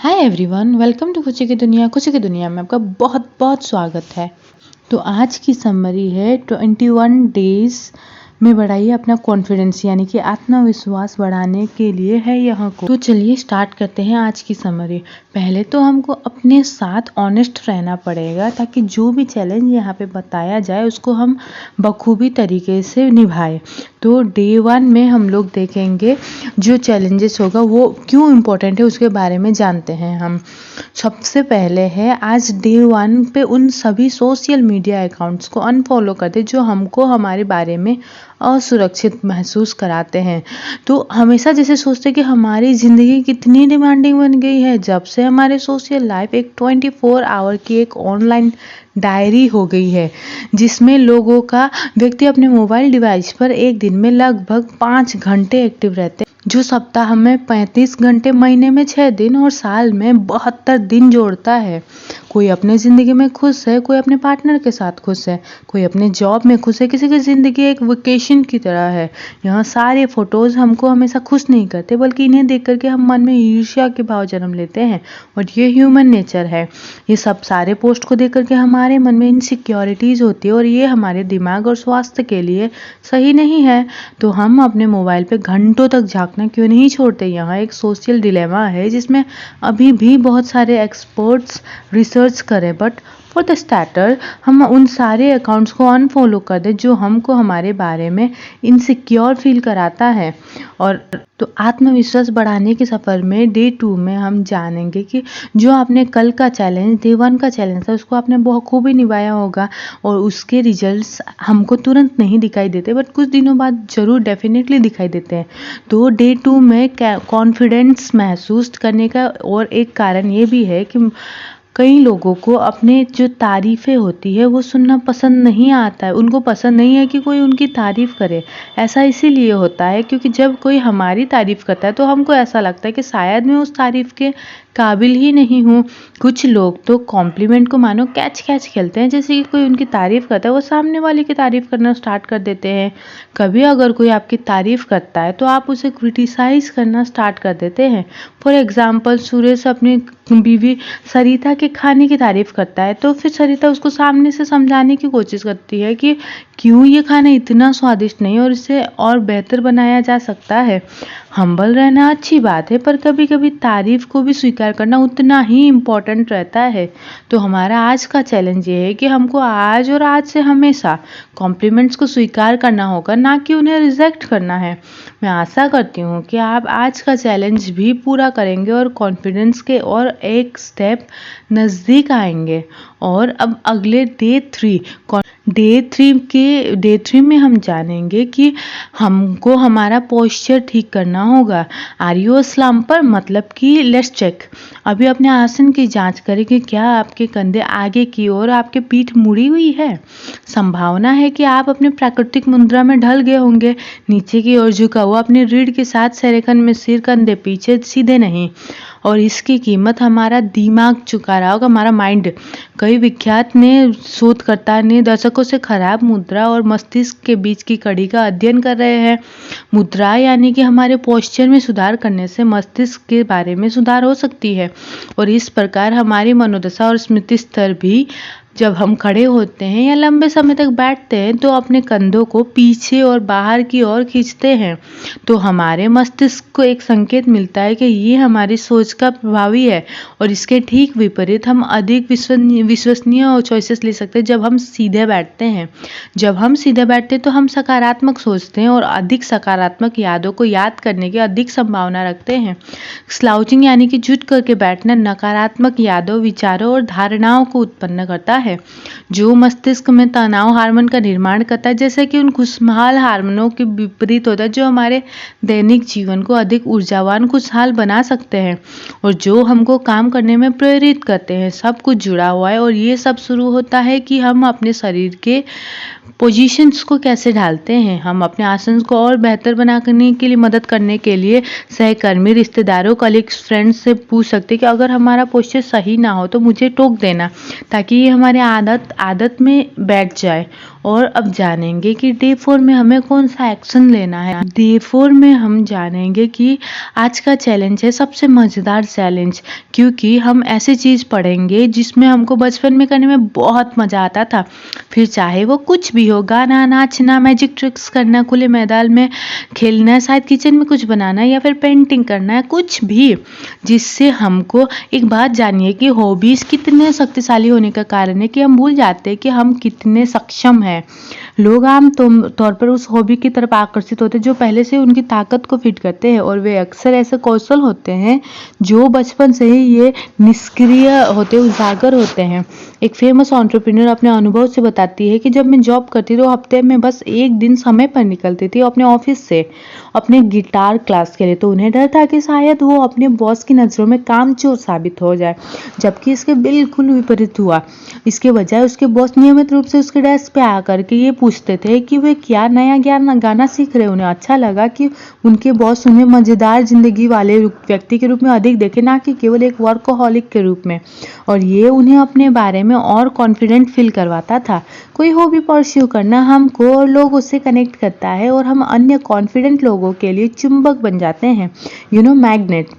Hi everyone, welcome to खुशी की दुनिया। खुशी की दुनिया में आपका बहुत बहुत स्वागत है। तो आज की समरी है 21 डेज में बढ़ाइए अपना कॉन्फिडेंस, यानी कि आत्मविश्वास बढ़ाने के लिए है यहाँ को। तो चलिए स्टार्ट करते हैं आज की समरी। पहले तो हमको अपने साथ ऑनेस्ट रहना पड़ेगा ताकि जो भी चैलेंज यहाँ पे बताया जाए उसको हम बखूबी तरीके से निभाएं। तो डे 1 में हम लोग देखेंगे जो चैलेंजेस होगा वो क्यों इम्पोर्टेंट है उसके बारे में जानते हैं हम। सबसे पहले है आज डे 1 पे उन सभी सोशल मीडिया अकाउंट्स को अनफॉलो कर दे जो हमको हमारे बारे में असुरक्षित महसूस कराते हैं। तो हमेशा जैसे सोचते हैं कि हमारी ज़िंदगी कितनी डिमांडिंग बन गई है, जब से हमारे सोशल लाइफ एक 24 आवर की एक ऑनलाइन डायरी हो गई है, जिसमें लोगों का व्यक्ति अपने मोबाइल डिवाइस पर एक दिन में लगभग 5 घंटे एक्टिव रहते हैं, जो सप्ताह में 35 घंटे, महीने में 6 दिन और साल में 72 दिन जोड़ता है। कोई अपने ज़िंदगी में खुश है, कोई अपने पार्टनर के साथ खुश है, कोई अपने जॉब में खुश है, किसी की ज़िंदगी एक वेकेशन की तरह है। यहाँ सारे फोटोज़ हमको हमेशा खुश नहीं करते, बल्कि इन्हें देख करके हम मन में ईर्ष्या के भाव जन्म लेते हैं, और ये ह्यूमन नेचर है। ये सब सारे पोस्ट को देख करके हमारे मन में इनसिक्योरिटीज़ होती है और ये हमारे दिमाग और स्वास्थ्य के लिए सही नहीं है। तो हम अपने मोबाइल पे घंटों तक झांकना क्यों नहीं छोड़ते। यहाँ एक सोशल डिलेमा है जिसमें अभी भी बहुत सारे एक्सपर्ट्स रिसर्च करें, बट फॉर द स्टार्टर हम उन सारे अकाउंट्स को अनफॉलो कर दें जो हमको हमारे बारे में इनसिक्योर फील कराता है। और तो आत्मविश्वास बढ़ाने के सफ़र में डे 2 में हम जानेंगे कि जो आपने कल का चैलेंज, डे 1 का चैलेंज था, उसको आपने बहुत खूबी निभाया होगा और उसके रिजल्ट्स हमको तुरंत नहीं दिखाई देते, बट कुछ दिनों बाद ज़रूर डेफिनेटली दिखाई देते हैं। तो डे 2 में कॉन्फिडेंस महसूस करने का और एक कारण ये भी है कि कई लोगों को अपने जो तारीफ़ें होती है वो सुनना पसंद नहीं आता है। उनको पसंद नहीं है कि कोई उनकी तारीफ़ करे। ऐसा इसीलिए होता है क्योंकि जब कोई हमारी तारीफ़ करता है तो हमको ऐसा लगता है कि शायद मैं उस तारीफ़ के काबिल ही नहीं हूँ। कुछ लोग तो कॉम्प्लीमेंट को मानो कैच कैच खेलते हैं, जैसे कि कोई उनकी तारीफ़ करता है वो सामने वाले की तारीफ़ करना स्टार्ट कर देते हैं। कभी अगर कोई आपकी तारीफ़ करता है तो आप उसे क्रिटिसाइज़ करना स्टार्ट कर देते हैं। फॉर एग्ज़ाम्पल, सुरेश अपनी बीवी सरिता के खाने की तारीफ़ करता है तो फिर सरिता उसको सामने से समझाने की कोशिश करती है कि क्यों ये खाना इतना स्वादिष्ट नहीं और इसे और बेहतर बनाया जा सकता है। हम्बल रहना अच्छी बात है, पर कभी कभी तारीफ़ को भी स्वीकार करना उतना ही इम्पोर्टेंट रहता है। तो हमारा आज का चैलेंज ये है कि हमको आज और आज से हमेशा कॉम्प्लीमेंट्स को स्वीकार करना होगा, ना कि उन्हें रिजेक्ट करना है। मैं आशा करती हूँ कि आप आज का चैलेंज भी पूरा करेंगे और कॉन्फिडेंस के और एक स्टेप नज़दीक आएंगे। और अब अगले डे 3 में हम जानेंगे कि हमको हमारा पोस्चर ठीक करना होगा। आर यू अ स्लम्पर, मतलब कि लेट्स चेक। अभी अपने आसन की जांच करें कि क्या आपके कंधे आगे की ओर, आपके पीठ मुड़ी हुई है। संभावना है कि आप अपने प्राकृतिक मुद्रा में ढल गए होंगे। नीचे की ओर झुका हुआ अपने रीढ़ के साथ सरेखन में सिर, कंधे पीछे, सीधे नहीं। और इसकी कीमत हमारा दिमाग चुका रहा होगा, हमारा माइंड। कई विख्यात शोधकर्ता ने दशकों से खराब मुद्रा और मस्तिष्क के बीच की कड़ी का अध्ययन कर रहे हैं। मुद्रा यानी कि हमारे पोस्चर में सुधार करने से मस्तिष्क के बारे में सुधार हो सकती है और इस प्रकार हमारी मनोदशा और स्मृति स्तर भी। जब हम खड़े होते हैं या लंबे समय तक बैठते हैं तो अपने कंधों को पीछे और बाहर की ओर खींचते हैं, तो हमारे मस्तिष्क को एक संकेत मिलता है कि ये हमारी सोच का प्रभावी है। और इसके ठीक विपरीत हम अधिक विश्वसनीय चॉइसेस ले सकते हैं जब हम सीधे बैठते हैं। जब हम सीधे बैठते हैं तो हम सकारात्मक सोचते हैं और अधिक सकारात्मक यादों को याद करने की अधिक संभावना रखते हैं। स्लाउचिंग यानी कि झुक करके बैठना नकारात्मक यादों, विचारों और धारणाओं को उत्पन्न करता है, जो मस्तिष्क में तनाव हार्मोन का निर्माण करता है, जैसे कि उन खुशहाल हार्मोनों के विपरीत होता है जो हमारे दैनिक जीवन को अधिक ऊर्जावान, खुशहाल बना सकते हैं और जो हमको काम करने में प्रेरित करते हैं। सब कुछ जुड़ा हुआ है और ये सब शुरू होता है कि हम अपने शरीर के पोजीशंस को कैसे ढालते हैं। हम अपने आसन को और बेहतर बनाने के लिए मदद करने के लिए सहकर्मी, रिश्तेदारों, कलीग्स, फ्रेंड्स से पूछ सकते हैं कि अगर हमारा पोस्चर सही ना हो तो मुझे टोक देना, ताकि ये हमारे आदत में बैठ जाए। और अब जानेंगे कि डे 4 में हमें कौन सा एक्शन लेना है। डे 4 में हम जानेंगे कि आज का चैलेंज है सबसे मज़ेदार चैलेंज, क्योंकि हम ऐसी चीज़ पढ़ेंगे जिसमें हमको बचपन में करने में बहुत मज़ा आता था। फिर चाहे वो कुछ भी हो, गाना, नाचना, मैजिक ट्रिक्स करना, खुले मैदान में खेलना, शायद किचन में कुछ बनाना या फिर पेंटिंग करना है, कुछ भी जिससे हमको एक बात जानिए कि हॉबीज़ कितने शक्तिशाली होने का कारण है कि हम भूल जाते हैं कि हम कितने सक्षम हैं। लोग आम तौर पर उस हॉबी की तरफ आकर्षित होते हैं जो पहले से उनकी ताकत को फिट करते हैं, और वे अक्सर ऐसे कौशल होते हैं जो बचपन से ही ये निष्क्रिय होते, उजागर होते हैं। एक फेमस एंटरप्रेन्योर अपने अनुभव से बताती है कि जब मैं जॉब करती थी तो हफ्ते में बस एक दिन समय पर निकलती थी अपने ऑफिस से अपने गिटार क्लास के लिए, तो उन्हें डर था कि शायद वो अपने बॉस की नज़रों में कामचोर साबित हो जाए, जबकि इसके बिल्कुल विपरीत हुआ। इसके बजाय उसके बॉस नियमित रूप से उसके डेस्क पे आकर के ये पूछते थे कि वे क्या नया गाना सीख रहे हैं। उन्हें अच्छा लगा कि उनके बॉस उन्हें मज़ेदार जिंदगी वाले व्यक्ति के रूप में अधिक देखे, ना कि केवल एक वर्कोहॉलिक के रूप में, और ये उन्हें अपने बारे में और कॉन्फिडेंट फील करवाता था। कोई हॉबी परस्यू करना हमको और लोगों से कनेक्ट करता है, और हम अन्य कॉन्फिडेंट लोगों के लिए चुंबक बन जाते हैं, मैग्नेट,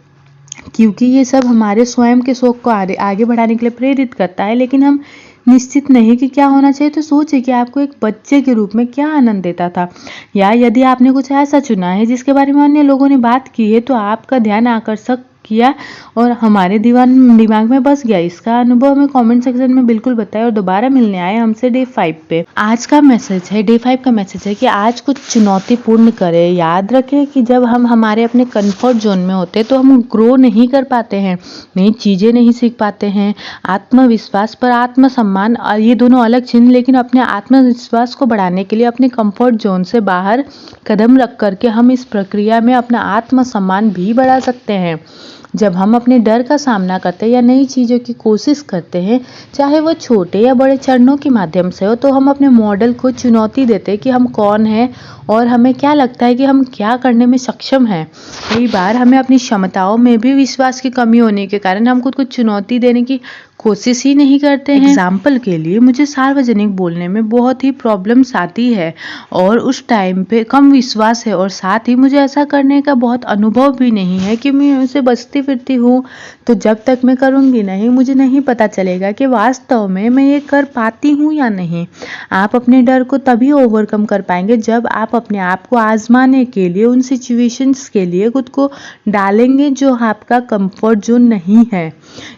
क्योंकि ये सब हमारे स्वयं के शौक को आगे बढ़ाने के लिए प्रेरित करता है। लेकिन हम निश्चित नहीं कि क्या होना चाहिए, तो सोचिए कि आपको एक बच्चे के रूप में क्या आनंद देता था, या यदि आपने कुछ ऐसा चुना है जिसके बारे में अन्य लोगों ने बात की है तो आपका ध्यान आकर्षक किया और हमारे दिमाग में बस गया। इसका अनुभव हमें कमेंट सेक्शन में बिल्कुल बताएं, और दोबारा मिलने आए हमसे डे 5 पे। आज का मैसेज है, डे 5 का मैसेज है कि आज कुछ चुनौतीपूर्ण करें। याद रखें कि जब हम हमारे अपने कंफर्ट जोन में होते हैं तो हम ग्रो नहीं कर पाते हैं, नई चीज़ें नहीं सीख पाते हैं। आत्मविश्वास पर आत्मसम्मान, ये दोनों अलग चिन्ह, लेकिन अपने आत्मविश्वास को बढ़ाने के लिए अपने कंफर्ट जोन से बाहर कदम रख करके हम इस प्रक्रिया में अपना आत्मसम्मान भी बढ़ा सकते हैं। जब हम अपने डर का सामना करते हैं या नई चीज़ों की कोशिश करते हैं, चाहे वो छोटे या बड़े चरणों के माध्यम से हो, तो हम अपने मॉडल को चुनौती देते हैं कि हम कौन हैं और हमें क्या लगता है कि हम क्या करने में सक्षम हैं। कई बार हमें अपनी क्षमताओं में भी विश्वास की कमी होने के कारण हम खुद को चुनौती देने की कोशिश ही नहीं करते हैं। एग्जाम्पल के लिए, मुझे सार्वजनिक बोलने में बहुत ही प्रॉब्लम्स आती है और उस टाइम पे कम विश्वास है, और साथ ही मुझे ऐसा करने का बहुत अनुभव भी नहीं है कि मैं उसे बचती फिरती हूँ। तो जब तक मैं करूँगी नहीं, मुझे नहीं पता चलेगा कि वास्तव में मैं ये कर पाती हूँ या नहीं। आप अपने डर को तभी ओवरकम कर पाएंगे जब आप अपने आप को आजमाने के लिए उन सिचुएशंस के लिए खुद को डालेंगे जो आपका कंफर्ट जोन नहीं है।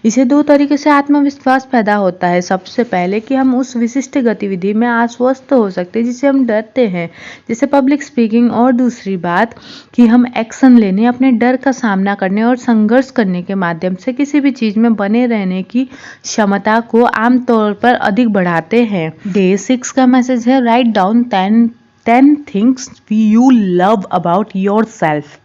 इसे दो तरीके से आत्मविश्वास पैदा होता है। सबसे पहले कि हम उस विशिष्ट गतिविधि में आश्वस्त हो सकते हैं जिसे हम डरते हैं, जैसे पब्लिक स्पीकिंग, और दूसरी बात कि हम एक्शन लेने, अपने डर का सामना करने और संघर्ष करने के माध्यम से किसी भी चीज में बने रहने की क्षमता को आमतौर पर अधिक बढ़ाते हैं। डे 6 का मैसेज है, write down 10 things you love about yourself.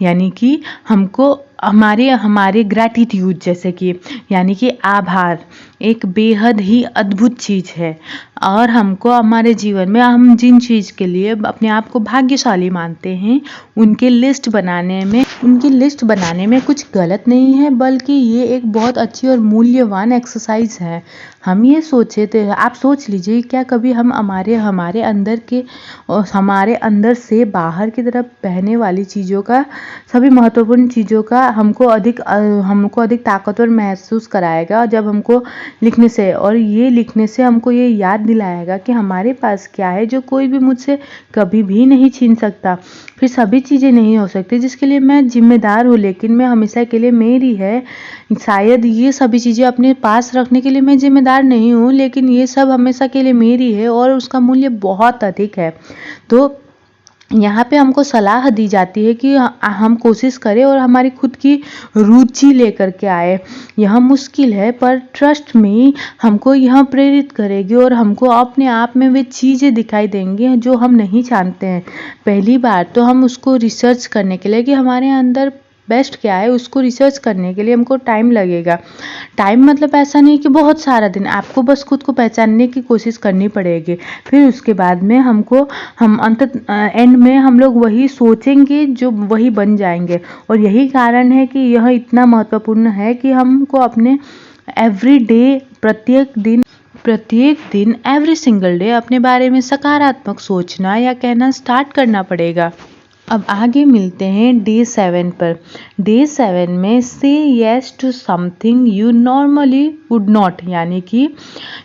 यानी कि हमको हमारे ग्रैटिट्यूड, जैसे कि यानी कि आभार, एक बेहद ही अद्भुत चीज़ है, और हमको हमारे जीवन में हम जिन चीज़ के लिए अपने आप को भाग्यशाली मानते हैं उनकी लिस्ट बनाने में कुछ गलत नहीं है, बल्कि ये एक बहुत अच्छी और मूल्यवान एक्सरसाइज है। हम ये सोचे थे, आप सोच लीजिए, क्या कभी हम हमारे अंदर से बाहर की तरफ बहने वाली चीज़ों का, सभी महत्वपूर्ण चीज़ों का हमको अधिक ताकतवर महसूस कराएगा जब हमको लिखने से, और ये लिखने से हमको ये याद दिलाएगा कि हमारे पास क्या है जो कोई भी मुझसे कभी भी नहीं छीन सकता। फिर सभी चीज़ें नहीं हो सकती जिसके लिए मैं जिम्मेदार हूँ, लेकिन मैं हमेशा के लिए मेरी है। शायद ये सभी चीज़ें अपने पास रखने के लिए मैं जिम्मेदार नहीं हूँ, लेकिन ये सब हमेशा के लिए मेरी है और उसका मूल्य बहुत अधिक है। तो यहाँ पे हमको सलाह दी जाती है कि हम कोशिश करें और हमारी खुद की रुचि लेकर के आए। यह मुश्किल है, पर ट्रस्ट में हमको यह प्रेरित करेगी और हमको अपने आप में वे चीज़ें दिखाई देंगी जो हम नहीं जानते हैं। पहली बार तो हम उसको रिसर्च करने के लिए कि हमारे अंदर बेस्ट क्या है उसको रिसर्च करने के लिए हमको टाइम लगेगा। टाइम मतलब ऐसा नहीं कि बहुत सारा दिन, आपको बस खुद को पहचानने की कोशिश करनी पड़ेगी। फिर उसके बाद में हम एंड में हम लोग वही सोचेंगे जो वही बन जाएंगे। और यही कारण है कि यह इतना महत्वपूर्ण है कि हमको अपने एवरी डे, प्रत्येक दिन एवरी सिंगल डे अपने बारे में सकारात्मक सोचना या कहना स्टार्ट करना पड़ेगा। अब आगे मिलते हैं डे 7 पर। डे 7 में से yes to something you normally would not, यानी कि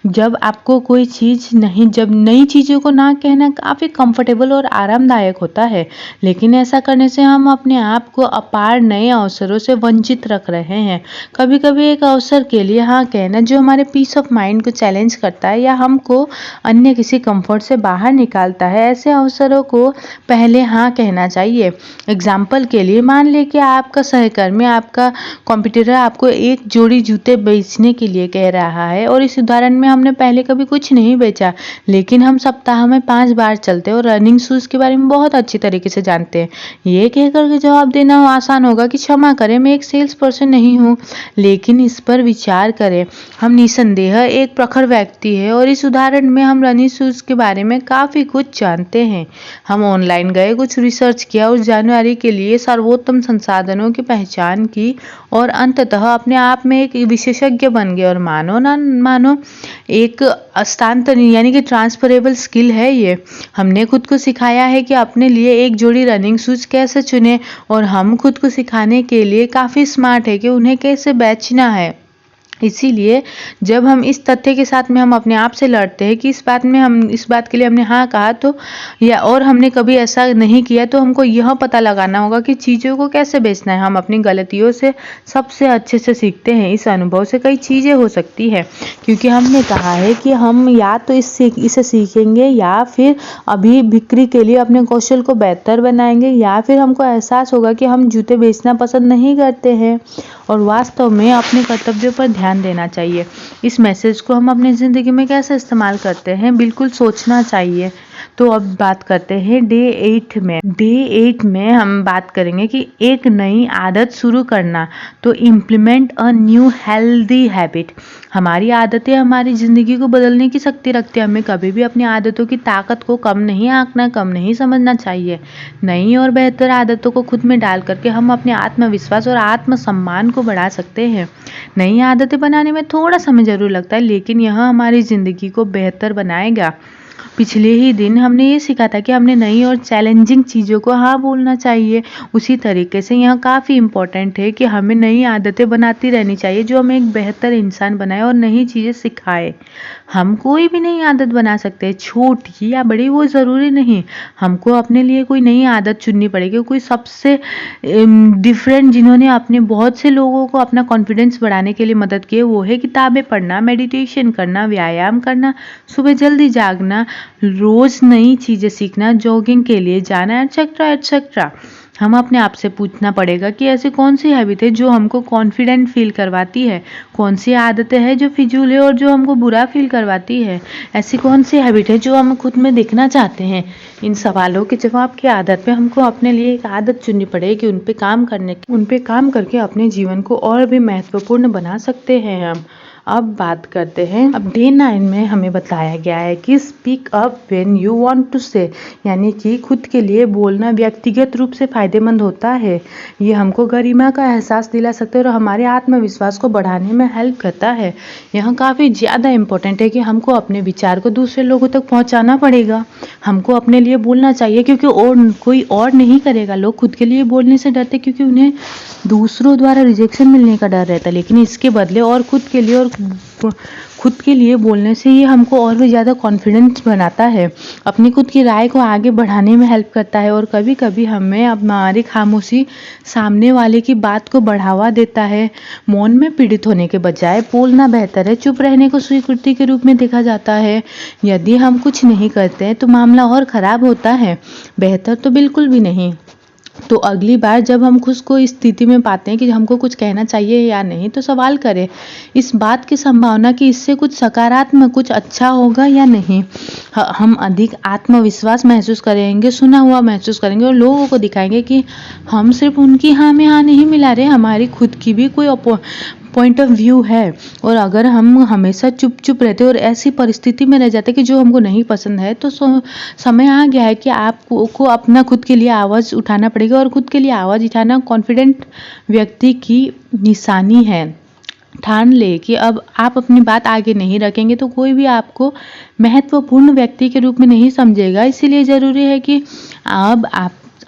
जब आपको कोई चीज़ नहीं, जब नई चीज़ों को ना कहना काफ़ी कंफर्टेबल और आरामदायक होता है, लेकिन ऐसा करने से हम अपने आप को अपार नए अवसरों से वंचित रख रहे हैं। कभी कभी एक अवसर के लिए हाँ कहना जो हमारे पीस ऑफ माइंड को चैलेंज करता है या हमको अन्य किसी कंफर्ट से बाहर निकालता है, ऐसे अवसरों को पहले हाँ कहना चाहिए। एग्जाम्पल के लिए मान लें कि आपका सहकर्मी, आपका कॉम्पिटिटर आपको एक जोड़ी जूते बेचने के लिए कह रहा है और इस उदाहरण में हमने पहले कभी कुछ नहीं बेचा, लेकिन हम सप्ताह में 5 बार चलते हैं और रनिंग शूज़ के बारे में बहुत अच्छी तरीके से जानते हैं। ये कहकर के जवाब देना आसान होगा कि क्षमा करें, मैं एक सेल्स पर्सन नहीं हूँ। लेकिन इस पर विचार करें, हम निसंदेह एक प्रखर व्यक्ति है और इस उदाहरण में हम रनिंग शूज़ के बारे में काफ़ी कुछ जानते हैं। हम ऑनलाइन गए, कुछ रिसर्च किया, उस जानकारी के लिए सर्वोत्तम संसाधनों की पहचान की और अंततः अपने आप में एक विशेषज्ञ बन गए। और मानो ना मानो एक हस्तांतरण यानी कि ट्रांसफरेबल स्किल है ये। हमने खुद को सिखाया है कि अपने लिए एक जोड़ी रनिंग शूज कैसे चुने और हम खुद को सिखाने के लिए काफ़ी स्मार्ट है कि उन्हें कैसे बेचना है। इसीलिए जब हम इस तथ्य के साथ में हम अपने आप से लड़ते हैं कि इस बात के लिए हमने हाँ कहा तो और हमने कभी ऐसा नहीं किया, तो हमको यह पता लगाना होगा कि चीज़ों को कैसे बेचना है। हम अपनी गलतियों से सबसे अच्छे से सीखते हैं। इस अनुभव से कई चीज़ें हो सकती है, क्योंकि हमने कहा है कि हम या तो इसे सीखेंगे या फिर अभी बिक्री के लिए अपने कौशल को बेहतर बनाएंगे, या फिर हमको एहसास होगा कि हम जूते बेचना पसंद नहीं करते हैं और वास्तव में अपने कर्तव्यों पर ध्यान देना चाहिए। इस मैसेज को हम अपनी ज़िंदगी में कैसे इस्तेमाल करते हैं, बिल्कुल सोचना चाहिए। तो अब बात करते हैं डे 8 में। डे 8 में हम बात करेंगे कि एक नई आदत शुरू करना। तो implement a new healthy habit. हमारी आदतें हमारी ज़िंदगी को बदलने की शक्ति रखती है। हमें कभी भी अपनी आदतों की ताकत को कम नहीं आंकना, कम नहीं समझना चाहिए। नई और बेहतर आदतों को खुद में डाल करके हम अपने आत्मविश्वास और आत्मसम्मान को बढ़ा सकते हैं। नई आदतें बनाने में थोड़ा समय ज़रूर लगता है, लेकिन यह हमारी ज़िंदगी को बेहतर बनाएगा। पिछले ही दिन हमने ये सीखा था कि हमने नई और चैलेंजिंग चीज़ों को हाँ बोलना चाहिए। उसी तरीके से यह काफ़ी इम्पोर्टेंट है कि हमें नई आदतें बनाती रहनी चाहिए जो हमें एक बेहतर इंसान बनाए और नई चीज़ें सिखाए। हम कोई भी नई आदत बना सकते हैं, छोटी या बड़ी वो ज़रूरी नहीं। हमको अपने लिए कोई नई आदत चुननी पड़ेगी। कोई सबसे डिफरेंट जिन्होंने अपने बहुत से लोगों को अपना कॉन्फिडेंस बढ़ाने के लिए मदद की है वो है किताबें पढ़ना, मेडिटेशन करना, व्यायाम करना, सुबह जल्दी जागना, रोज नई चीज़ें सीखना, जॉगिंग के लिए जाना, एटसेट्रा एटसेट्रा। हम अपने आप से पूछना पड़ेगा कि ऐसी कौन सी हैबिट है जो हमको कॉन्फिडेंट फील करवाती है, कौन सी आदतें हैं जो फिजूल है और जो हमको बुरा फील करवाती है, ऐसी कौन सी हैबिट है जो हम खुद में देखना चाहते हैं। इन सवालों के जवाब की आदत पे हमको अपने लिए एक आदत चुननी पड़ेगी। उन पे काम करके अपने जीवन को और भी महत्वपूर्ण बना सकते हैं हम। अब बात करते हैं, अब डे 9 में हमें बताया गया है कि speak up when you want to say, यानी कि खुद के लिए बोलना व्यक्तिगत रूप से फायदेमंद होता है। ये हमको गरिमा का एहसास दिला सकते हैं और हमारे आत्मविश्वास को बढ़ाने में हेल्प करता है। यह काफ़ी ज़्यादा इम्पोर्टेंट है कि हमको अपने विचार को दूसरे लोगों तक पहुँचाना पड़ेगा। हमको अपने लिए बोलना चाहिए क्योंकि कोई और नहीं करेगा। लोग खुद के लिए बोलने से डरते क्योंकि उन्हें दूसरों द्वारा रिजेक्शन मिलने का डर रहता है, लेकिन इसके बदले और खुद के लिए बोलने से ये हमको और भी ज़्यादा कॉन्फिडेंस बनाता है, अपनी खुद की राय को आगे बढ़ाने में हेल्प करता है। और कभी कभी हमें हमारी खामोशी सामने वाले की बात को बढ़ावा देता है। मौन में पीड़ित होने के बजाय बोलना बेहतर है। चुप रहने को स्वीकृति के रूप में देखा जाता है। यदि हम कुछ नहीं करते हैं तो मामला और ख़राब होता है, बेहतर तो बिल्कुल भी नहीं। तो अगली बार जब हम खुद को इस स्थिति में पाते हैं कि हमको कुछ कहना चाहिए या नहीं, तो सवाल करें इस बात की संभावना कि इससे कुछ सकारात्मक, कुछ अच्छा होगा या नहीं। हम अधिक आत्मविश्वास महसूस करेंगे, सुना हुआ महसूस करेंगे और लोगों को दिखाएंगे कि हम सिर्फ उनकी हाँ में हाँ नहीं मिला रहे, हमारी खुद की भी कोई पॉइंट ऑफ व्यू है। और अगर हम हमेशा चुप चुप रहते और ऐसी परिस्थिति में रह जाते कि जो हमको नहीं पसंद है, तो समय आ गया है कि आपको अपना खुद के लिए आवाज़ उठाना पड़ेगा। और खुद के लिए आवाज़ उठाना कॉन्फिडेंट व्यक्ति की निशानी है। ठान ले कि अब आप अपनी बात आगे नहीं रखेंगे तो कोई भी आपको महत्वपूर्ण व्यक्ति के रूप में नहीं समझेगा। इसीलिए ज़रूरी है कि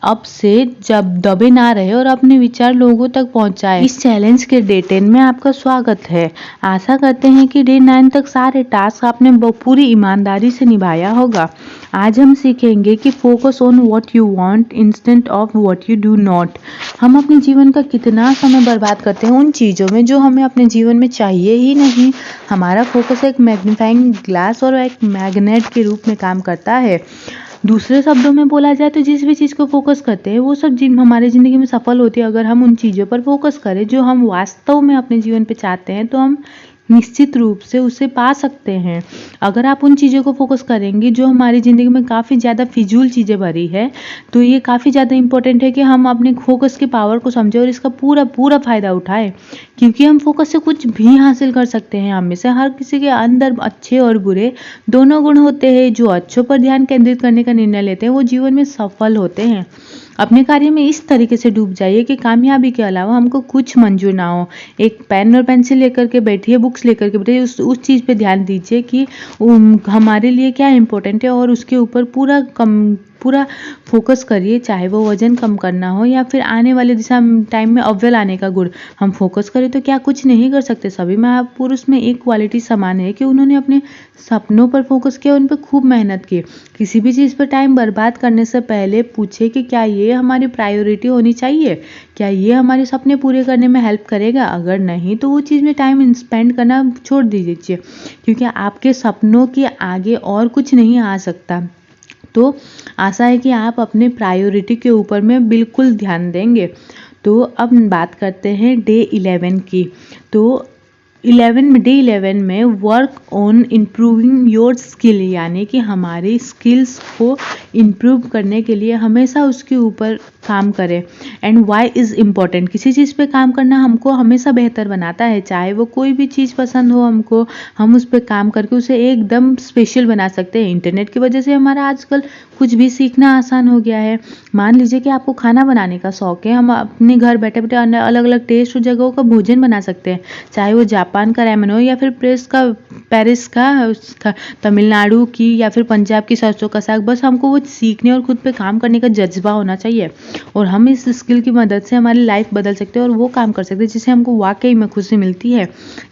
अब से जब दबे ना रहे और अपने विचार लोगों तक पहुंचाए। इस चैलेंज के डे 10 में आपका स्वागत है। आशा करते हैं कि डे 9 तक सारे टास्क आपने पूरी ईमानदारी से निभाया होगा। आज हम सीखेंगे कि focus on what you want instead of what you do not. हम अपने जीवन का कितना समय बर्बाद करते हैं उन चीज़ों में जो हमें अपने जीवन में चाहिए ही नहीं। हमारा फोकस एक मैग्नीफाइंग ग्लास और एक मैग्नेट के रूप में काम करता है। दूसरे शब्दों में बोला जाए तो जिस भी चीज़ को फोकस करते हैं वो सब हमारे ज़िंदगी में सफल होती है। अगर हम उन चीज़ों पर फोकस करें जो हम वास्तव में अपने जीवन पे चाहते हैं, तो हम निश्चित रूप से उसे पा सकते हैं। अगर आप उन चीज़ों को फोकस करेंगे जो हमारी ज़िंदगी में काफ़ी ज़्यादा फिजूल चीज़ें भरी है, तो ये काफ़ी ज़्यादा इम्पोर्टेंट है कि हम अपने फोकस की पावर को समझें और इसका पूरा पूरा फ़ायदा उठाएं। क्योंकि हम फोकस से कुछ भी हासिल कर सकते हैं। हम में से हर किसी के अंदर अच्छे और बुरे दोनों गुण होते हैं। जो अच्छों पर ध्यान केंद्रित करने का निर्णय लेते हैं वो जीवन में सफल होते हैं। अपने कार्य में इस तरीके से डूब जाइए कि कामयाबी के अलावा हमको कुछ मंजूर ना हो। एक पेन और पेंसिल लेकर के बैठिए, बुक्स लेकर के बैठिए, उस चीज़ पे ध्यान दीजिए कि हमारे लिए क्या इम्पोर्टेंट है और उसके ऊपर पूरा फोकस करिए। चाहे वो वजन कम करना हो या फिर आने वाले दिशा टाइम में अव्वल आने का गुण। हम फोकस करें तो क्या कुछ नहीं कर सकते। सभी महापुरुष में एक क्वालिटी समान है कि उन्होंने अपने सपनों पर फोकस किया, उन पर खूब मेहनत की। किसी भी चीज़ पर टाइम बर्बाद करने से पहले पूछे कि क्या ये हमारी प्रायोरिटी होनी चाहिए, क्या ये हमारे सपने पूरे करने में हेल्प करेगा। अगर नहीं तो वो चीज़ में टाइम स्पेंड करना छोड़ दीजिए, क्योंकि आपके सपनों के आगे और कुछ नहीं आ सकता। तो आशा है कि आप अपने प्रायोरिटी के ऊपर में बिल्कुल ध्यान देंगे। तो अब बात करते हैं डे 11 की। तो डे 11 में work on improving your skill, यानी कि हमारी स्किल्स को इम्प्रूव करने के लिए हमेशा उसके ऊपर काम करें। एंड वाई इज़ इम्पॉर्टेंट, किसी चीज़ पे काम करना हमको हमेशा बेहतर बनाता है। चाहे वो कोई भी चीज़ पसंद हो हमको, हम उस पर काम करके उसे एकदम स्पेशल बना सकते हैं। इंटरनेट की वजह से हमारा आजकल कुछ भी सीखना आसान हो गया है। मान लीजिए कि आपको खाना बनाने का शौक है, हम अपने घर बैठे बैठे अलग अलग टेस्ट और जगहों का भोजन बना सकते हैं। चाहे वो जापान का रैमन हो या फिर पेरिस का तमिलनाडु की या फिर पंजाब की सरसों का साग। बस हमको वो सीखने और खुद पे काम करने का जज्बा होना चाहिए और हम इस स्किल की मदद से हमारी लाइफ बदल सकते हैं और वो काम कर सकते हैं जिससे हमको वाकई में खुशी मिलती है।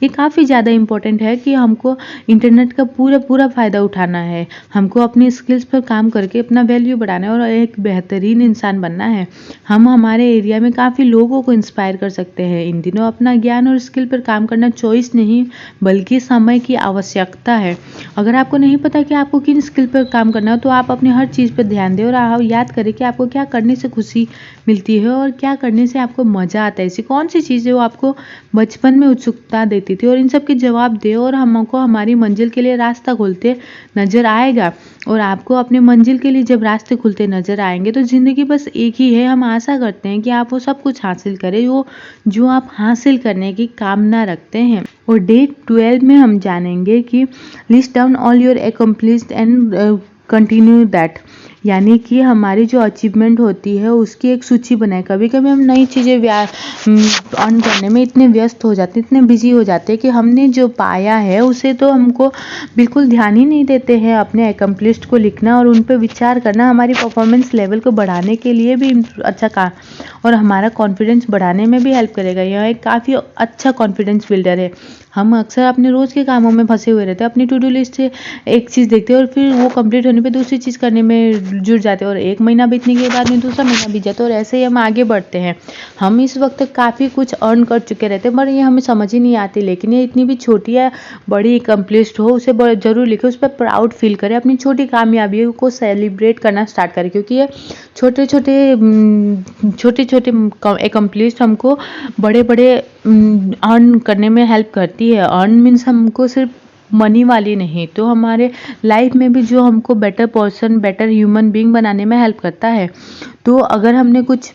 ये काफ़ी ज़्यादा इम्पोर्टेंट है कि हमको इंटरनेट का पूरा फ़ायदा उठाना है। हमको अपनी स्किल्स पर काम करके अपना वैल्यू बढ़ाना है और एक बेहतरीन इंसान बनना है। हम हमारे एरिया में काफ़ी लोगों को इंस्पायर कर सकते हैं। इन दिनों अपना ज्ञान और स्किल पर काम करना चॉइस नहीं बल्कि समय की आवश्यकता है। अगर आपको नहीं पता कि आपको किन स्किल पर काम करना है, तो आप अपनी हर चीज़ पर ध्यान दें और आप याद करें कि आपको क्या करने से खुशी मिलती है और क्या करने से आपको मज़ा आता है। ऐसी कौन सी चीज़ है वो आपको बचपन में उत्सुकता देती थी, और इन सब के जवाब दें और हमको हमारी मंजिल के लिए रास्ता खोलते नज़र आएगा। और आपको अपने मंजिल के लिए जब रास्ते खुलते नज़र आएंगे तो ज़िंदगी बस एक ही है। हम आशा करते हैं कि आप वो सब कुछ हासिल करें वो जो आप हासिल करने की कामना रखते हैं। और डे 12 में हम जानेंगे कि list down all your accomplished and continue that, यानी कि हमारी जो अचीवमेंट होती है उसकी एक सूची बनाए। कभी कभी हम नई चीज़ें अर्न करने में इतने व्यस्त हो जाते हैं, इतने बिजी हो जाते हैं कि हमने जो पाया है उसे तो हमको बिल्कुल ध्यान ही नहीं देते हैं। अपने अकम्प्लिश्ड को लिखना और उन पर विचार करना हमारी परफॉर्मेंस लेवल को बढ़ाने के लिए भी अच्छा काम और हमारा कॉन्फिडेंस बढ़ाने में भी हेल्प करेगा। यह एक काफ़ी अच्छा कॉन्फिडेंस बिल्डर है। हम अक्सर अपने रोज़ के कामों में फंसे हुए रहते हैं, अपनी टू डू लिस्ट से एक चीज़ देखते हैं और फिर वो कंप्लीट होने पे दूसरी चीज़ करने में जुड़ जाते हैं और 1 महीना बीतने के बाद में दूसरा महीना बीत जाता है और ऐसे ही हम आगे बढ़ते हैं। हम इस वक्त काफ़ी कुछ अर्न कर चुके रहते हैं, पर ये हमें समझ ही नहीं आती। लेकिन ये इतनी भी छोटी या बड़ी अकम्प्लिश्ड हो, उसे ज़रूर लिखें, उस पर प्राउड फील करें, अपनी छोटी कामयाबियों को सेलिब्रेट करना स्टार्ट करें, क्योंकि ये छोटे छोटे अकम्प्लिश्ड हमको बड़े बड़े अर्न करने में हेल्प करती है। अर्न मीन्स हमको सिर्फ मनी वाली नहीं, तो हमारे लाइफ में भी जो हमको better person, better human being बनाने में हेल्प करता है। तो अगर हमने कुछ,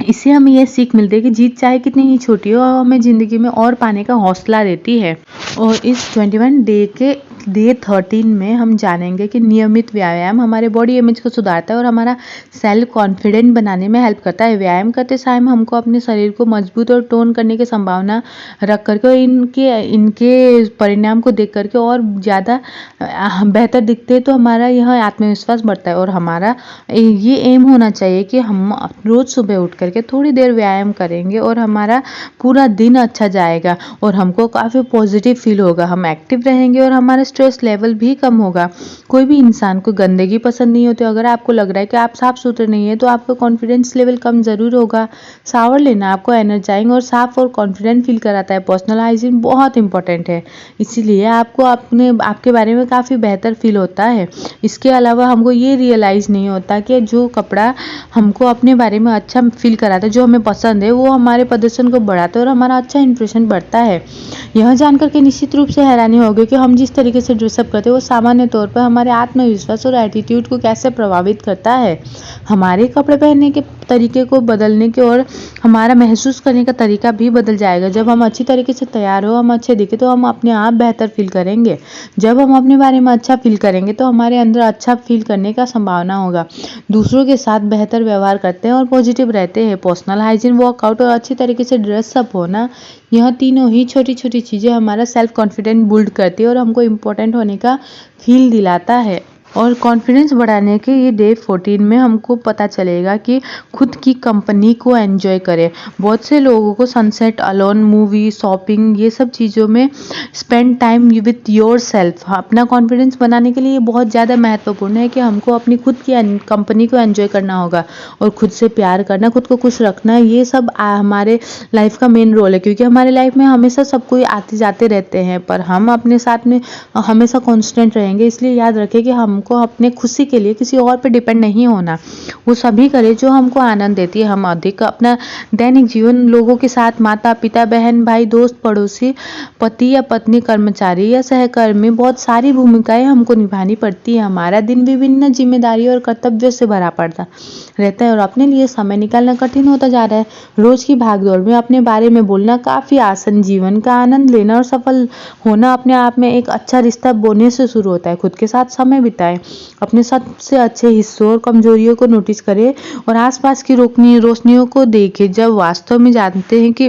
इससे हमें ये सीख मिलती है कि जीत चाहे कितनी ही छोटी हो, हमें ज़िंदगी में और पाने का हौसला देती है। और इस 21 डे के डे 13 में हम जानेंगे कि नियमित व्यायाम हमारे बॉडी इमेज को सुधारता है और हमारा सेल्फ कॉन्फिडेंट बनाने में हेल्प करता है। व्यायाम करते समय हमको अपने शरीर को मजबूत और टोन करने की संभावना रख करके और इनके परिणाम को देख करके और ज़्यादा बेहतर दिखते हैं, तो हमारा यह आत्मविश्वास बढ़ता है। और हमारा ये एम होना चाहिए कि हम रोज़ सुबह उठ करके थोड़ी देर व्यायाम करेंगे और हमारा पूरा दिन अच्छा जाएगा और हमको काफ़ी पॉजिटिव फील होगा, हम एक्टिव रहेंगे और हमारा स्ट्रेस लेवल भी कम होगा। कोई भी इंसान को गंदगी पसंद नहीं होती। अगर आपको लग रहा है कि आप साफ सुथरे नहीं है, तो आपका कॉन्फिडेंस लेवल कम ज़रूर होगा। शावर लेना आपको एनर्जाइजिंग और साफ और कॉन्फिडेंट फील कराता है। पर्सनल हाइजीन बहुत इंपॉर्टेंट है, इसीलिए आपको आपके बारे में काफ़ी बेहतर फील होता है। इसके अलावा हमको ये रियलाइज़ नहीं होता कि जो कपड़ा हमको अपने बारे में अच्छा फील कराता है, जो हमें पसंद है, वो हमारे प्रदर्शन को बढ़ाता है और हमारा अच्छा इंप्रेशन बढ़ता है। यह जानकर के निश्चित रूप से हैरानी होगी कि हम जिस तरीके से ड्रेसअप करते हैं वो सामान्य तौर पर हमारे आत्मविश्वास और एटीट्यूड को कैसे प्रभावित करता है। हमारे कपड़े पहनने के तरीके को बदलने के और हमारा महसूस करने का तरीका भी बदल जाएगा। जब हम अच्छी तरीके से तैयार हो, हम अच्छे दिखे, तो हम अपने आप बेहतर फील करेंगे। जब हम अपने बारे में अच्छा फील करेंगे तो हमारे अंदर अच्छा फील करने का संभावना होगा। दूसरों के साथ बेहतर व्यवहार करते हैं और पॉजिटिव रहते हैं। पर्सनल हाइजीन, वर्कआउट और अच्छी तरीके से ड्रेसअप होना, यह तीनों ही छोटी छोटी चीज़ें हमारा सेल्फ कॉन्फिडेंस बिल्ड करती है और हमको इम्पोर्टेंट होने का फील दिलाता है। और कॉन्फिडेंस बढ़ाने के ये डे 14 में हमको पता चलेगा कि खुद की कंपनी को एंजॉय करें। बहुत से लोगों को सनसेट, अलोन, मूवी, शॉपिंग, ये सब चीज़ों में spend time with your self. अपना कॉन्फिडेंस बनाने के लिए ये बहुत ज़्यादा महत्वपूर्ण है कि हमको अपनी खुद की कंपनी को एंजॉय करना होगा और खुद से प्यार करना, खुद को खुश रखना, ये सब हमारे लाइफ का मेन रोल है। क्योंकि हमारे लाइफ में हमेशा सब कोई आते जाते रहते हैं, पर हम अपने साथ में हमेशा कॉन्स्टेंट रहेंगे। इसलिए याद रखें कि हमको अपने खुशी के लिए किसी और पे डिपेंड नहीं होना। वो सभी करें जो हमको आनंद देती है। हम अधिक अपना दैनिक जीवन लोगों के साथ, माता पिता, बहन भाई, दोस्त, पड़ोसी, पति या पत्नी, कर्मचारी या सहकर्मी, बहुत सारी भूमिकाएं हमको निभानी पड़ती है। हमारा दिन विभिन्न जिम्मेदारी और कर्तव्यों से भरा पड़ता रहता है और अपने लिए समय निकालना कठिन होता जा रहा है। रोज की भागदौड़ में अपने बारे में बोलना काफ़ी आसान। जीवन का आनंद लेना और सफल होना अपने आप में एक अच्छा रिश्ता बोने से शुरू होता है। खुद के साथ समय बिताएं, अपने सबसे अच्छे हिस्सों और कमजोरियों को नोटिस करें और आसपास की रोशनियों को देखें। जब वास्तव में जानते हैं कि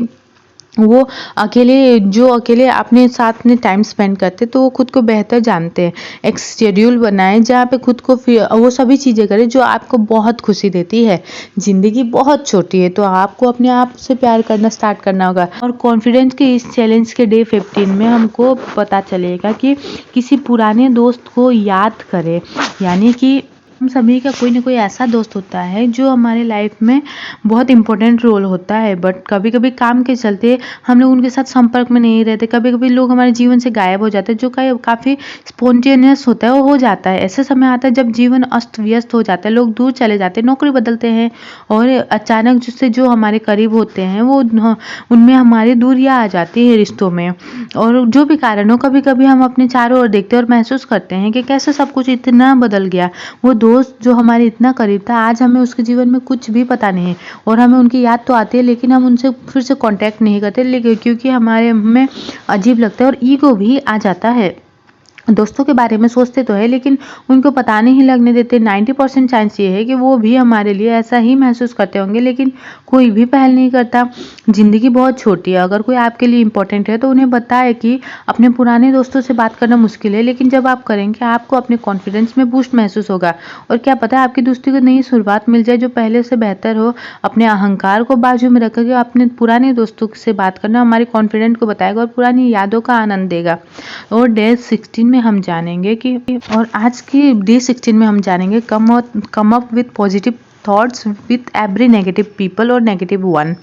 वो अकेले अपने साथ में टाइम स्पेंड करते, तो वो खुद को बेहतर जानते हैं। एक शेड्यूल बनाएं जहाँ पे खुद को वो सभी चीज़ें करें जो आपको बहुत खुशी देती है। ज़िंदगी बहुत छोटी है, तो आपको अपने आप से प्यार करना स्टार्ट करना होगा। और कॉन्फिडेंस के इस चैलेंज के डे 15 में हमको पता चलेगा कि किसी पुराने दोस्त को याद करें। यानी कि हम सभी का कोई ना कोई ऐसा दोस्त होता है जो हमारे लाइफ में बहुत इंपॉर्टेंट रोल होता है, बट कभी कभी काम के चलते हम लोग उनके साथ संपर्क में नहीं रहते। कभी कभी लोग हमारे जीवन से गायब हो जाते हैं, जो काफ़ी स्पॉन्टेनियस होता है, वो हो जाता है। ऐसे समय आता है जब जीवन अस्त व्यस्त हो जाता है, लोग दूर चले जाते हैं, नौकरी बदलते हैं और अचानक जिससे जो हमारे करीब होते हैं वो उनमें हमारी दूरियाँ आ जाती है रिश्तों में। और जो भी कारण हो, कभी कभी हम अपने चारों ओर देखते हैं और महसूस करते हैं कि कैसे सब कुछ इतना बदल गया। वो दोस्त जो हमारे इतना करीब था, आज हमें उसके जीवन में कुछ भी पता नहीं है और हमें उनकी याद तो आती है, लेकिन हम उनसे फिर से कांटेक्ट नहीं करते, लेकिन क्योंकि हमें अजीब लगता है और ईगो भी आ जाता है। दोस्तों के बारे में सोचते तो है, लेकिन उनको पता नहीं लगने देते। 90% चांस ये है कि वो भी हमारे लिए ऐसा ही महसूस करते होंगे, लेकिन कोई भी पहल नहीं करता। ज़िंदगी बहुत छोटी है। अगर कोई आपके लिए इम्पोर्टेंट है तो उन्हें बताए कि अपने पुराने दोस्तों से बात करना मुश्किल है, लेकिन जब आप करेंगे आपको अपने कॉन्फिडेंस में बूस्ट महसूस होगा और क्या पता है आपकी दोस्ती को नई शुरुआत मिल जाए जो पहले से बेहतर हो। अपने अहंकार को बाजू में रखकर अपने पुराने दोस्तों से बात करना हमारे कॉन्फिडेंट को बताएगा और पुरानी यादों का आनंद देगा। और डे 16 में हम जानेंगे कि और आज की डे 16 में हम जानेंगे come up with positive thoughts with every negative people और नेगेटिव वन।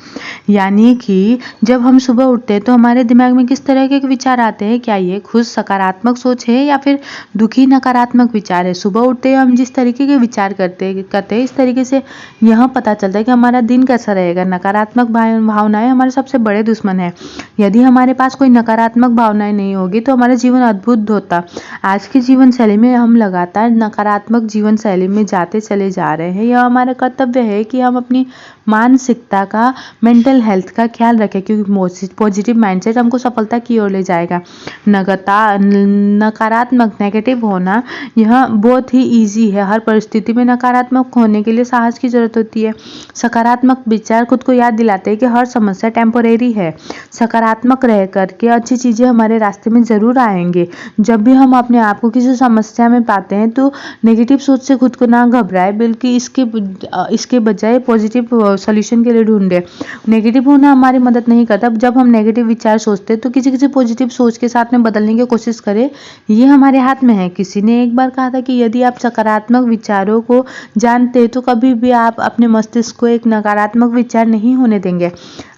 यानी कि जब हम सुबह उठते हैं तो हमारे दिमाग में किस तरह के विचार आते हैं, क्या ये खुद सकारात्मक सोच है या फिर दुखी नकारात्मक विचार है। सुबह उठते ही हम जिस तरीके के विचार करते हैं इस तरीके से यह पता चलता है कि हमारा दिन कैसा रहेगा। नकारात्मक भावनाएं हमारे सबसे बड़े दुश्मन है। यदि हमारे पास कोई नकारात्मक भावनाएं नहीं होगी तो हमारा जीवन अद्भुत होता। आज की जीवन शैली में हम लगातार नकारात्मक जीवन शैली में जाते चले जा रहे हैं। यह हमारा कर्तव्य है कि हम अपनी मानसिकता का, मेंटल हेल्थ का ख्याल रखें, क्योंकि पॉजिटिव माइंडसेट हमको सफलता की ओर ले जाएगा। नकारात्मक नेगेटिव होना यह बहुत ही इजी है। हर परिस्थिति में नकारात्मक होने के लिए साहस की जरूरत होती है। सकारात्मक विचार खुद को याद दिलाते हैं कि हर समस्या टेम्पोरेरी है। सकारात्मक रह करके अच्छी चीजें हमारे रास्ते में जरूर आएंगे। जब भी हम अपने आप को किसी समस्या में पाते हैं तो नेगेटिव सोच से खुद को ना घबराए, बल्कि इसके बजाय पॉजिटिव सॉल्यूशन के लिए ढूंढे। नेगेटिव होना हमारी मदद नहीं करता। जब हम नेगेटिव विचार सोचते हैं तो किसी पॉजिटिव सोच के साथ में बदलने की कोशिश करें, ये हमारे हाथ में है। किसी ने एक बार कहा था कि यदि आप सकारात्मक विचारों को जानते हैं तो कभी भी आप अपने मस्तिष्क को एक नकारात्मक विचार नहीं होने देंगे।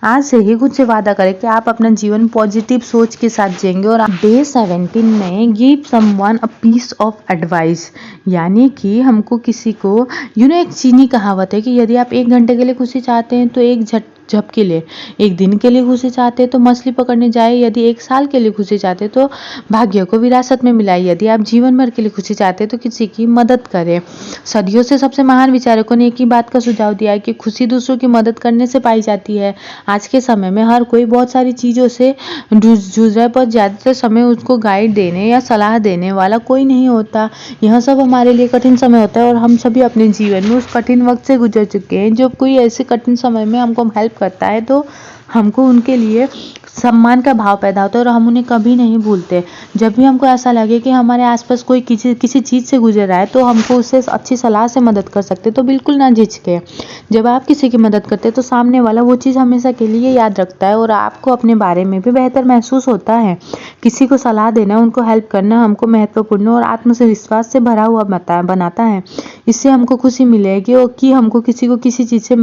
आज से ही खुद से वादा करें कि आप अपना जीवन पॉजिटिव सोच के साथ जिएंगे। और डे 17 में give someone a piece of advice, यानी कि हमको किसी को एक चीनी कहावत है कि यदि आप 1 घंटे के लिए खुशी चाहते हैं तो एक झपके ले, 1 दिन के लिए खुशी चाहते हैं तो मछली पकड़ने जाए, यदि 1 साल के लिए खुशी चाहते हैं तो भाग्य को विरासत में मिलाए, यदि आप जीवन भर के लिए खुशी चाहते हैं तो किसी की मदद करें। सदियों से सबसे महान विचारकों ने एक ही बात का सुझाव दिया है कि खुशी दूसरों की मदद करने से पाई जाती है। आज के समय में हर कोई बहुत सारी चीजों से जूझ रहा है, पर ज्यादातर समय उसको गाइड देने या सलाह देने वाला कोई नहीं होता। यह सब हमारे लिए कठिन समय होता है और हम सभी अपने जीवन में उस कठिन वक्त से गुजर चुके हैं। जब कोई ऐसे कठिन समय में हमको हेल्प करता है तो हमको उनके लिए सम्मान का भाव पैदा होता है और हम उन्हें कभी नहीं भूलते। जब भी हमको ऐसा लगे कि हमारे आसपास कोई किसी चीज़ से गुजर रहा है तो हमको उससे अच्छी सलाह से मदद कर सकते, तो बिल्कुल ना झिझके। जब आप किसी की मदद करते हैं तो सामने वाला वो चीज़ हमेशा के लिए याद रखता है और आपको अपने बारे में भी बेहतर महसूस होता है। किसी को सलाह देना, उनको हेल्प करना हमको महत्वपूर्ण और आत्मविश्वास से भरा हुआ बनाता है। इससे हमको खुशी मिलेगी कि हमको किसी को किसी चीज़ से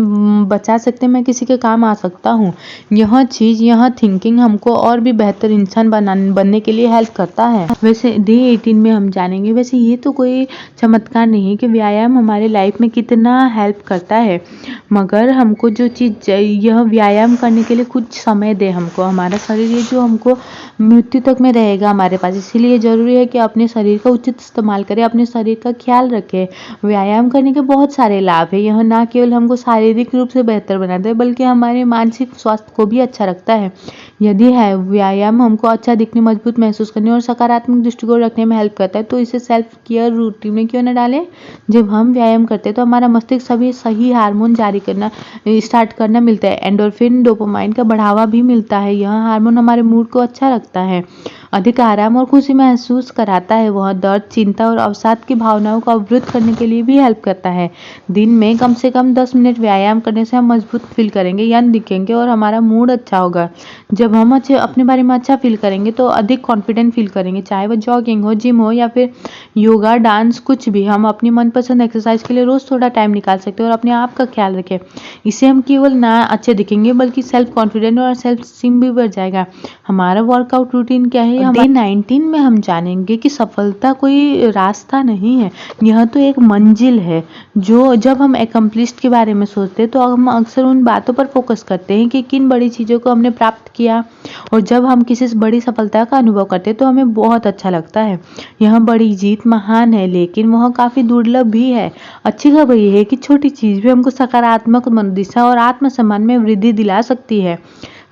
बचा सकते हैं, मैं किसी के काम आ सकता हूँ। यह थिंकिंग हमको और भी बेहतर इंसान बनने के लिए हेल्प करता है। वैसे डे 18 में हम जानेंगे, वैसे ये तो कोई चमत्कार नहीं है कि व्यायाम हमारे लाइफ में कितना हेल्प करता है, मगर हमको जो चीज़ यह व्यायाम करने के लिए कुछ समय दे हमको। हमारा शरीर ये जो हमको मृत्यु तक में रहेगा हमारे पास, इसीलिए जरूरी है कि अपने शरीर का उचित इस्तेमाल करें, अपने शरीर का ख्याल रखें। व्यायाम करने के बहुत सारे लाभ है। यह ना केवल हमको शारीरिक रूप से बेहतर बनाता है बल्कि हमारे मानसिक स्वास्थ्य को भी अच्छा रखता है। यदि है व्यायाम हमको अच्छा दिखने, मजबूत महसूस करने और सकारात्मक दृष्टिकोण रखने में हेल्प करता है, तो इसे सेल्फ केयर रूटीन में क्यों न डालें। जब हम व्यायाम करते हैं तो हमारा मस्तिष्क सभी सही हार्मोन जारी करना स्टार्ट करना मिलता है। एंडोर्फिन, डोपामाइन का बढ़ावा भी मिलता है। यह हार्मोन हमारे मूड को अच्छा रखता है, अधिक आराम और खुशी महसूस कराता है। वह दर्द, चिंता और अवसाद की भावनाओं को अवरुद्ध करने के लिए भी हेल्प करता है। दिन में कम से कम 10 मिनट व्यायाम करने से हम मजबूत फील करेंगे, यंग दिखेंगे और हमारा मूड अच्छा होगा। जब हम अपने बारे में अच्छा फील करेंगे तो अधिक कॉन्फिडेंट फील करेंगे। चाहे वह जॉगिंग हो, जिम हो या फिर योगा, डांस, कुछ भी। हम अपनी मनपसंद एक्सरसाइज के लिए रोज थोड़ा टाइम निकाल सकते हैं और अपने आप का ख्याल रखें। इससे हम केवल ना अच्छे दिखेंगे बल्कि सेल्फ कॉन्फिडेंट और सेल्फ स्टीम भी बढ़ जाएगा। हमारा वर्कआउट रूटीन क्या है, डे 19 में हम जानेंगे कि सफलता कोई रास्ता नहीं है, यह तो एक मंजिल है। जब हम एकम्प्लिश्ड के बारे में सोचते हैं तो हम अक्सर उन बातों पर फोकस करते हैं कि किन बड़ी चीज़ों को हमने प्राप्त किया, और जब हम किसी बड़ी सफलता का अनुभव करते हैं तो हमें बहुत अच्छा लगता है। यह बड़ी जीत महान है लेकिन वह काफ़ी दुर्लभ भी है। अच्छी खबर यह है कि छोटी चीज़ भी हमको सकारात्मक दिशा और आत्मसम्मान में वृद्धि दिला सकती है।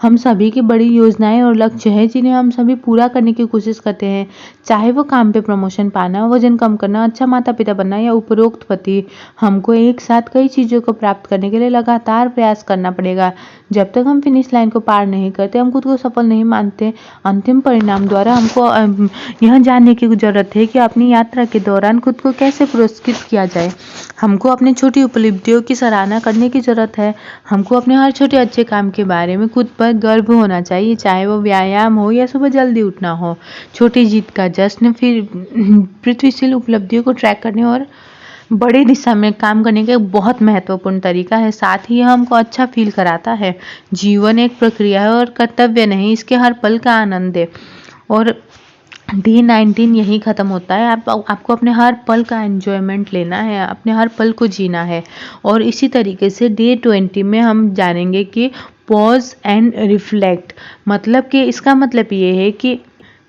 हम सभी की बड़ी योजनाएं और लक्ष्य हैं जिन्हें हम सभी पूरा करने की कोशिश करते हैं, चाहे वो काम पे प्रमोशन पाना, वजन कम करना, अच्छा माता पिता बनना या उपरोक्त पति। हमको एक साथ कई चीज़ों को प्राप्त करने के लिए लगातार प्रयास करना पड़ेगा। जब तक हम फिनिश लाइन को पार नहीं करते हम खुद को सफल नहीं मानते। अंतिम परिणाम द्वारा हमको यह जानने की जरूरत है कि अपनी यात्रा के दौरान खुद को कैसे पुरस्कृत किया जाए। हमको अपनी छोटी उपलब्धियों की सराहना करने की जरूरत है। हमको अपने हर छोटे अच्छे काम के बारे में खुद पर पर गर्व होना चाहिए, चाहे वो व्यायाम हो या सुबह जल्दी उठना हो। छोटी जीत का जश्न फिर पृथ्वीशील उपलब्धियों को ट्रैक करने और बड़ी दिशा में काम करने का एक बहुत महत्वपूर्ण तरीका है। साथ ही यह हमको अच्छा फील कराता है। जीवन एक प्रक्रिया है और कर्तव्य नहीं, इसके हर पल का आनंद है। और डे 19 यहीं ख़त्म होता है। आपको अपने हर पल का एन्जॉयमेंट लेना है, अपने हर पल को जीना है। और इसी तरीके से डे 20 में हम जानेंगे कि पॉज एंड रिफ्लेक्ट, मतलब कि इसका मतलब ये है कि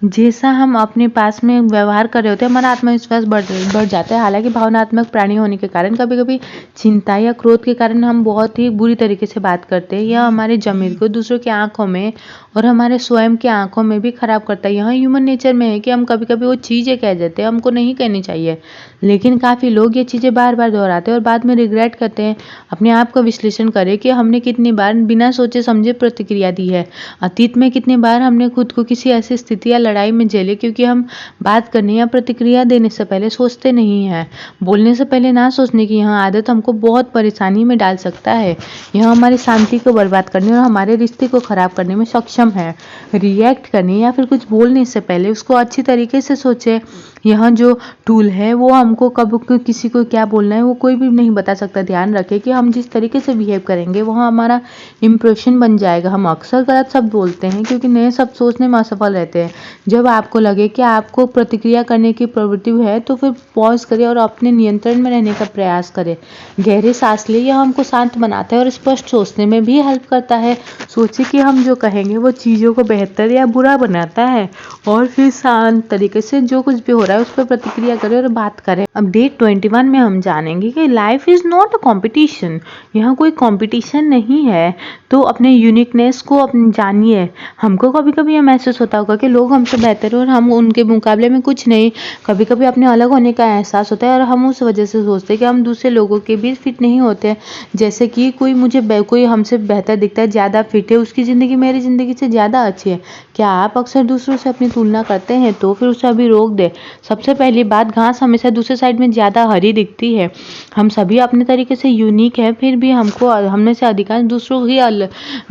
जैसा हम अपने पास में व्यवहार कर रहे होते हैं, हमारा आत्मविश्वास बढ़ जाता है। हालांकि भावनात्मक प्राणी होने के कारण कभी कभी चिंता या क्रोध के कारण हम बहुत ही बुरी तरीके से बात करते हैं। यह हमारे ज़मीर को दूसरों की आंखों में और हमारे स्वयं की आंखों में भी खराब करता है। यह ह्यूमन नेचर में है कि हम कभी कभी वो चीज़ें कह देते हैं, हमको नहीं कहनी चाहिए, लेकिन काफ़ी लोग ये चीज़ें बार बार दोहराते हैं और बाद में रिग्रेट करते हैं। अपने आप का विश्लेषण करें कि हमने कितनी बार बिना सोचे समझे प्रतिक्रिया दी है। अतीत में कितनी बार हमने खुद को किसी ऐसी स्थिति या लड़ाई में झेले क्योंकि हम बात करने या प्रतिक्रिया देने से पहले सोचते नहीं हैं। बोलने से पहले ना सोचने की यह आदत हमको बहुत परेशानी में डाल सकता है। यह हमारी शांति को बर्बाद करने और हमारे रिश्ते को खराब करने में सक्षम है। रिएक्ट करने या फिर कुछ बोलने से पहले उसको अच्छी तरीके से सोचें। यह जो टूल है वो हमको कब किसी को क्या बोलना है वो कोई भी नहीं बता सकता। ध्यान रखें कि हम जिस तरीके से बिहेव करेंगे वह हमारा इम्प्रेशन बन जाएगा। हम अक्सर गलत शब्द बोलते हैं क्योंकि नए शब्द सोचने में असफल रहते हैं। जब आपको लगे कि आपको प्रतिक्रिया करने की प्रवृत्ति है तो फिर पॉज करें और अपने नियंत्रण में रहने का प्रयास करें। गहरे सांस लें, यह हमको शांत बनाता है और स्पष्ट सोचने में भी हेल्प करता है। सोचिए कि हम जो कहेंगे वो चीज़ों को बेहतर या बुरा बनाता है और फिर शांत तरीके से जो कुछ भी हो रहा है उस पर प्रतिक्रिया करें और बात करें। अब डे 21 में हम जानेंगे कि life is not a competition. यहाँ कोई कॉम्पिटिशन नहीं है, तो अपने यूनिकनेस को जानिए। हमको कभी कभी यह महसूस होता होगा कि लोग हमसे बेहतर है और हम उनके मुकाबले में कुछ नहीं। कभी कभी अपने अलग होने का एहसास होता है और हम उस वजह से सोचते हैं कि हम दूसरे लोगों के बीच फिट नहीं होते। जैसे कि कोई हमसे बेहतर दिखता है, ज़्यादा फिट है, उसकी ज़िंदगी मेरी ज़िंदगी से ज़्यादा अच्छी है। क्या आप अक्सर दूसरों से अपनी तुलना करते हैं? तो फिर उसे अभी रोक दें। सबसे पहली बात, घास हमेशा दूसरे साइड में ज़्यादा हरी दिखती है। हम सभी अपने तरीके से यूनिक है, फिर भी हमको हमने से अधिकांश दूसरों ही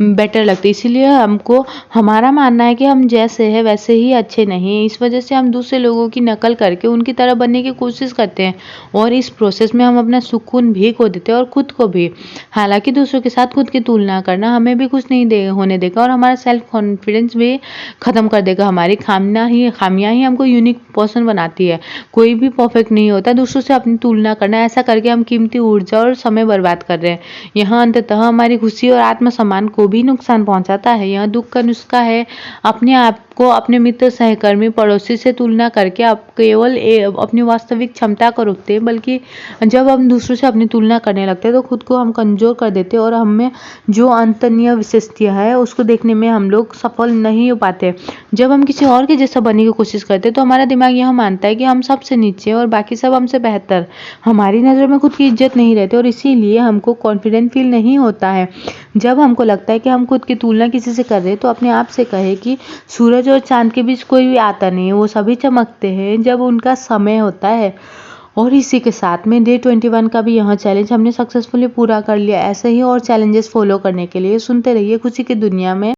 बेटर लगती है। इसीलिए हमको हमारा मानना है कि हम जैसे हैं वैसे ही अच्छे नहीं। इस वजह से हम दूसरे लोगों की नकल करके उनकी तरह बनने की कोशिश करते हैं और इस प्रोसेस में हम अपना सुकून भी खो देते हैं और खुद को भी। हालांकि दूसरों के साथ खुद की तुलना करना हमें भी कुछ नहीं होने देगा और हमारा सेल्फ कॉन्फिडेंस भी खत्म कर देगा। हमारी खामियां ही हमको यूनिक पर्सन बनाती है। कोई भी परफेक्ट नहीं होता। दूसरों से अपनी तुलना करना, ऐसा करके हम कीमती ऊर्जा और समय बर्बाद कर रहे हैं। यहाँ अंततः हमारी खुशी और आत्मसम्मान को भी नुकसान पहुंचाता है। यह दुख का नुस्खा है। अपने आप को अपने मित्र, सहकर्मी, पड़ोसी से तुलना करके आप केवल अपनी वास्तविक क्षमता को रोकते हैं, बल्कि जब हम दूसरों से अपनी तुलना करने लगते हैं तो खुद को हम कमजोर कर देते हैं और हमें जो अंतर्निहित विशेषता है उसको देखने में हम लोग सफल नहीं हो पाते। जब हम किसी और के जैसा बनने की कोशिश करते हैं तो हमारा दिमाग यह मानता है कि हम सबसे नीचे और बाकी सब हमसे बेहतर। हमारी नज़र में खुद की इज्जत नहीं रहती और इसीलिए हमको कॉन्फिडेंट फील नहीं होता है। जब हमको लगता है कि हम खुद की तुलना किसी से कर रहे हैं तो अपने आप से कहे कि सूरज और चांद के बीच कोई भी आता नहीं है, वो सभी चमकते हैं जब उनका समय होता है। और इसी के साथ में डे 21 का भी यह चैलेंज हमने सक्सेसफुली पूरा कर लिया। ऐसे ही और चैलेंजेस फॉलो करने के लिए सुनते रहिए खुशी की दुनिया में।